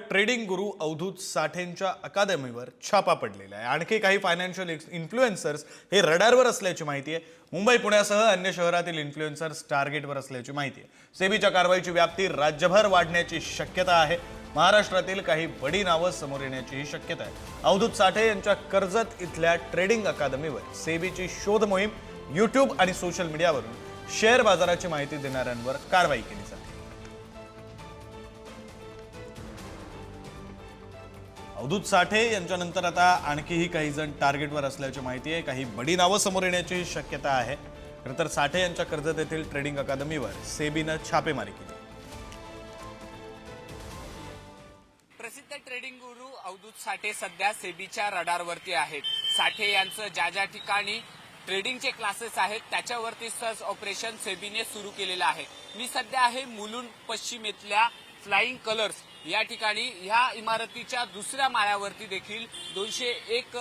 Trading गुरु अवधूत साठेंच्या अकादमीवर छापा पडलेला आहे। आणखी काही फायनान्शियल इन्फ्लुएन्सर्स हे रडारवर असल्याची माहिती आहे। मुंबई पुण्यासह अन्य शहरातील इन्फ्लुएन्सर्स टार्गेटवर असल्याची माहिती आहे। सेबीच्या कारवाईची व्याप्ती राज्यभर वाढण्याची शक्यता आहे। महाराष्ट्रातील काही बडी नावं समोर येण्याचीही शक्यता आहे। अवधूत साठे यांच्या कर्जत इथल्या ट्रेडिंग अकादमीवर सेबीची शोध मोहीम YouTube आणि सोशल मीडियावरून शेअर बाजाराची माहिती देणाऱ्यांवर कारवाई केली जाते। अवधूत साठे यांच्यानंतर आता आणखीही काही जण टार्गेटवर असल्याची माहिती आहे। काही बडी नावं समोर येण्याची शक्यता आहे। खरं तर साठे यांच्या कर्जत येथील ट्रेडिंग अकादमीवर सेबीनं छापेमारी केली। प्रसिद्ध ट्रेडिंग गुरु अवधूत साठे सध्या सेबीच्या रडारवरती आहेत। साठे यांचं ज्या ठिकाणी ट्रेडिंगचे क्लासेस आहेत त्याच्यावरती सर्च ऑपरेशन सेबीने सुरू केलेलं आहे। मी सध्या आहे मुलुंड पश्चिम येथल्या फ्लाइंग कलर्स या ठिकाणी। ह्या इमारतीच्या दुसऱ्या माळ्यावरती देखील 201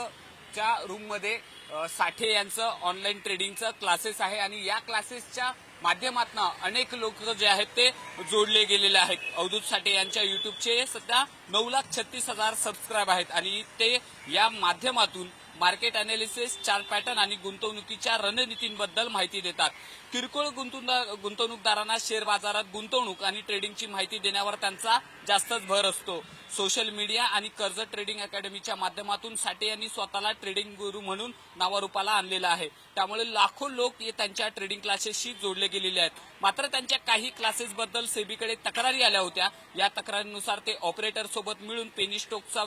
च्या रूम मध्ये साठे यांचं ऑनलाईन ट्रेडिंगचं क्लासेस आहे आणि या क्लासेसच्या माध्यमातून अनेक लोक जे आहेत ते जोडले गेलेले आहेत। अवधूत साठे यांच्या युट्यूबचे सध्या 9,36,000 सबस्क्राईब आहेत आणि ते या माध्यमातून मार्केट अनालिसिस, चार्ट पॅटर्न आणि गुंतवणुकीच्या रणनीतींबद्दल माहिती देतात। किरकोळ गुंतवणूकदारांना शेअर बाजारात गुंतवणूक आणि ट्रेडिंगची माहिती देण्यावर त्यांचा जास्तच भर असतो। सोशल मीडिया आणि कर्जत ट्रेडिंग अकॅडमीच्या माध्यमातून साठे यांनी स्वतःला ट्रेडिंग गुरु म्हणून नावारूपाला आणलेलं आहे। त्यामुळे लाखो लोक त्यांच्या ट्रेडिंग क्लासेसशी जोडले गेलेले आहेत। मात्र त्यांच्या काही क्लासेसबद्दल सेबीकडे तक्रारी आल्या होत्या। या तक्रारीनुसार ते ऑपरेटर सोबत मिळून पेनी स्टॉकचा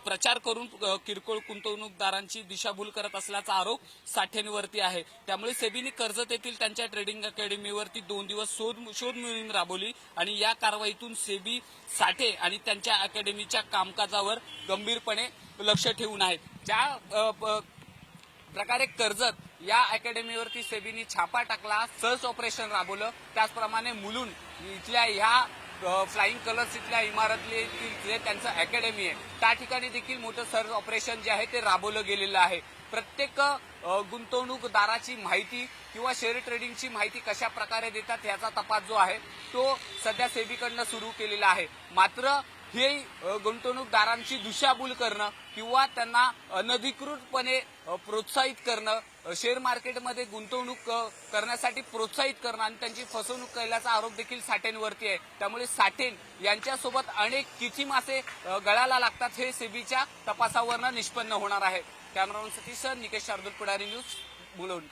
प्रचार करून किरकोळ गुंतवणूकदारांची दिशाभूल करत असल्याचा आरोप साठेंवरती आहे। त्यामुळे सेबीने कर्जत येथील त्यांच्या ट्रेडिंग अकॅडमीवरती 2 दिवस शोध मोहीम राबवली आणि या कारवाईतून सेबी साठे आणि त्यांच्या अकॅडमीच्या कामकाजावर गंभीरपणे लक्ष ठेवून आहे। ज्या प्रकारे कर्जत या अकॅडमीवरती सेबीने छापा टाकला, सर्च ऑपरेशन राबवलं, त्याचप्रमाणे मुलुंड इथल्या ह्या फ्लाइंग कलर्स इथल्या इमारतीतील जे त्यांचं अकॅडमी आहे त्या ठिकाणी देखील मोठं सर्च ऑपरेशन जे आहे ते राबवलं गेलेलं आहे। प्रत्येक गुंतवणूकदाराची माहिती किंवा शेअर ट्रेडिंगची माहिती कशा प्रकारे देतात याचा तपास जो आहे तो सध्या सेबीकडनं सुरू केलेला आहे। मात्र हे गुंतवणूकदारांची दिशाभूल करणं किंवा त्यांना अनधिकृतपणे प्रोत्साहित करणं, शेअर मार्केटमध्ये गुंतवणूक करण्यासाठी प्रोत्साहित करणं आणि त्यांची फसवणूक केल्याचा आरोप देखील साठेंवरती आहे। त्यामुळे साठे यांच्यासोबत अनेक किती मासे गळाला लागतात हे सेबीच्या तपासावरनं निष्पन्न होणार आहे। कॅमेरामन सतीश, निकेश शार्दूल, पुढारी न्यूज, मुलुंड।